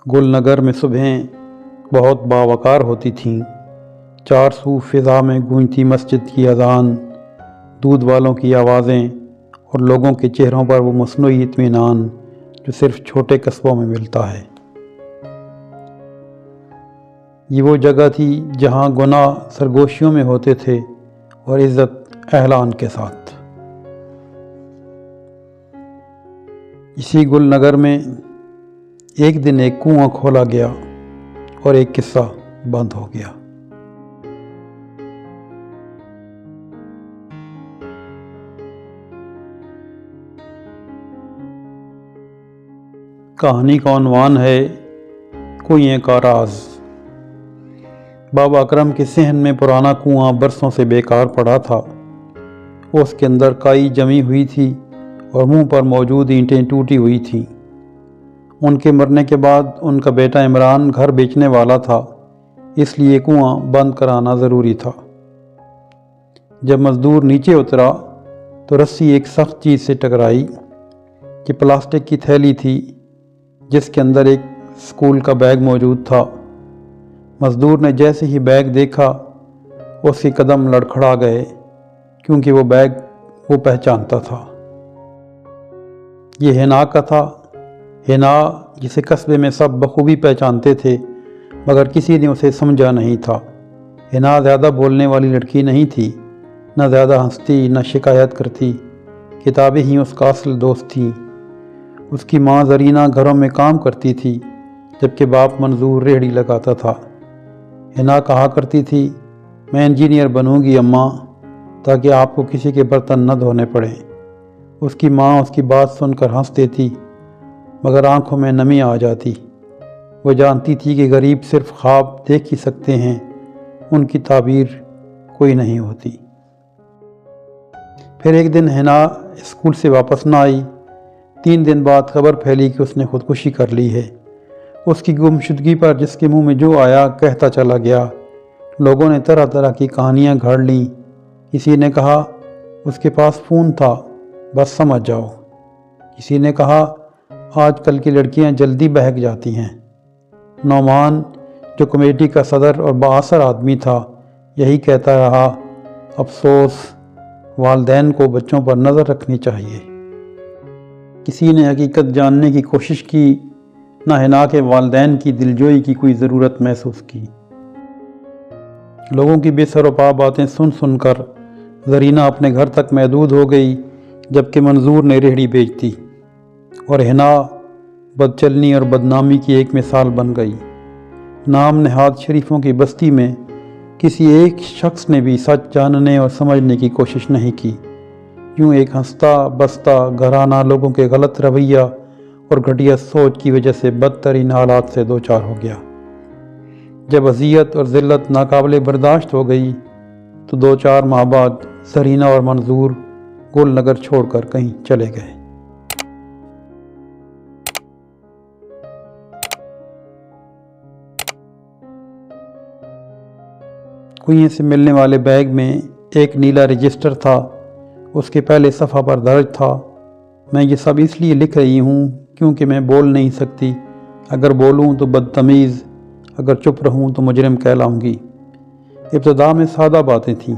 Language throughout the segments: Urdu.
گل نگر میں صبحیں بہت باوقار ہوتی تھیں۔ چار سو فضا میں گونجتی مسجد کی اذان، دودھ والوں کی آوازیں اور لوگوں کے چہروں پر وہ مصنوعی اطمینان جو صرف چھوٹے قصبوں میں ملتا ہے۔ یہ وہ جگہ تھی جہاں گناہ سرگوشیوں میں ہوتے تھے اور عزت اعلان کے ساتھ۔ اسی گل نگر میں ایک دن ایک کنواں کھولا گیا اور ایک قصہ بند ہو گیا۔ کہانی کا عنوان ہے کنویں کا راز۔ بابا اکرم کے صحن میں پرانا کنواں برسوں سے بیکار پڑا تھا۔ اس کے اندر کائی جمی ہوئی تھی اور منہ پر موجود اینٹیں ٹوٹی ہوئی تھیں۔ ان کے مرنے کے بعد ان کا بیٹا عمران گھر بیچنے والا تھا، اس لیے کنواں بند کرانا ضروری تھا۔ جب مزدور نیچے اترا تو رسی ایک سخت چیز سے ٹکرائی۔ یہ پلاسٹک کی تھیلی تھی جس کے اندر ایک اسکول کا بیگ موجود تھا۔ مزدور نے جیسے ہی بیگ دیکھا اس کے قدم لڑکھڑا گئے، کیونکہ وہ بیگ وہ پہچانتا تھا۔ یہ حنا کا تھا، حنا جسے قصبے میں سب بخوبی پہچانتے تھے، مگر کسی نے اسے سمجھا نہیں تھا۔ حنا زیادہ بولنے والی لڑکی نہیں تھی، نہ زیادہ ہنستی نہ شکایت کرتی۔ کتابیں ہی اس کا اصل دوست تھیں۔ اس کی ماں زرینہ گھروں میں کام کرتی تھی، جبکہ باپ منظور ریہڑی لگاتا تھا۔ حنا کہا کرتی تھی، میں انجینئر بنوں گی اماں، تاکہ آپ کو کسی کے برتن نہ دھونے پڑیں۔ اس کی ماں اس کی بات سن کر ہنس دیتی، مگر آنکھوں میں نمی آ جاتی۔ وہ جانتی تھی کہ غریب صرف خواب دیکھ ہی سکتے ہیں، ان کی تعبیر کوئی نہیں ہوتی۔ پھر ایک دن حنا اسکول سے واپس نہ آئی۔ 3 دن بعد خبر پھیلی کہ اس نے خودکشی کر لی ہے۔ اس کی گمشدگی پر جس کے منہ میں جو آیا کہتا چلا گیا۔ لوگوں نے طرح طرح کی کہانیاں گھڑ لیں۔ کسی نے کہا اس کے پاس فون تھا، بس سمجھ جاؤ۔ کسی نے کہا آج کل کی لڑکیاں جلدی بہک جاتی ہیں۔ نعمان جو کمیٹی کا صدر اور بااثر آدمی تھا، یہی کہتا رہا، افسوس، والدین کو بچوں پر نظر رکھنی چاہیے۔ کسی نے حقیقت جاننے کی کوشش کی، نہ حنا کے والدین کی دلجوئی کی کوئی ضرورت محسوس کی۔ لوگوں کی بے سر و پا باتیں سن سن کر زرینہ اپنے گھر تک محدود ہو گئی، جبکہ منظور نے ریہڑی بیچ دی، اور حنا بدچلنی اور بدنامی کی ایک مثال بن گئی۔ نام نہاد شریفوں کی بستی میں کسی ایک شخص نے بھی سچ جاننے اور سمجھنے کی کوشش نہیں کی۔ یوں ایک ہنستا بستا گھرانہ لوگوں کے غلط رویہ اور گھٹیا سوچ کی وجہ سے بدترین حالات سے دوچار ہو گیا۔ جب اذیت اور ذلت ناقابل برداشت ہو گئی تو 2-4 ماہ بعد زرینہ اور منظور گل نگر چھوڑ کر کہیں چلے گئے۔ کنویں سے ملنے والے بیگ میں ایک نیلا رجسٹر تھا۔ اس کے پہلے صفحہ پر درج تھا، میں یہ سب اس لیے لکھ رہی ہوں کیونکہ میں بول نہیں سکتی۔ اگر بولوں تو بدتمیز، اگر چپ رہوں تو مجرم کہلاؤں گی۔ ابتدا میں سادہ باتیں تھیں،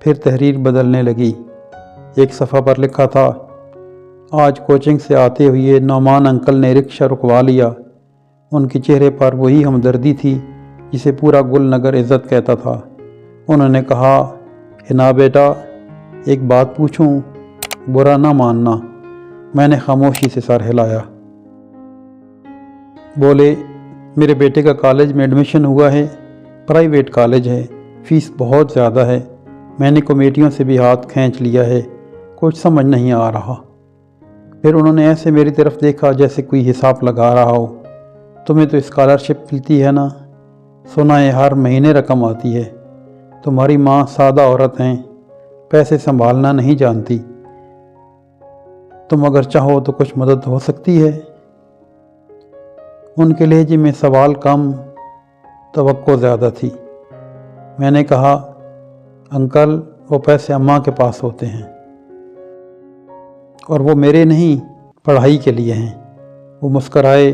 پھر تحریر بدلنے لگی۔ ایک صفحہ پر لکھا تھا، آج کوچنگ سے آتے ہوئے نعمان انکل نے رکشہ رکوا لیا۔ ان کے چہرے پر وہی ہمدردی تھی جسے پورا گل نگر عزت کہتا تھا۔ انہوں نے کہا، حنا بیٹا، ایک بات پوچھوں؟ برا نہ ماننا۔ میں نے خاموشی سے سر ہلایا۔ بولے، میرے بیٹے کا کالج میں ایڈمیشن ہوا ہے، پرائیویٹ کالج ہے، فیس بہت زیادہ ہے۔ میں نے کمیٹیوں سے بھی ہاتھ کھینچ لیا ہے، کچھ سمجھ نہیں آ رہا۔ پھر انہوں نے ایسے میری طرف دیکھا جیسے کوئی حساب لگا رہا ہو۔ تمہیں تو اسکالرشپ ملتی ہے نا؟ سنا ہے ہر مہینے رقم آتی ہے۔ تمہاری ماں سادہ عورت ہیں، پیسے سنبھالنا نہیں جانتی۔ تم اگر چاہو تو کچھ مدد ہو سکتی ہے۔ ان کے لہجے میں سوال کم، توقع زیادہ تھی۔ میں نے کہا، انکل، وہ پیسے اماں کے پاس ہوتے ہیں، اور وہ میرے نہیں، پڑھائی کے لیے ہیں۔ وہ مسکرائے،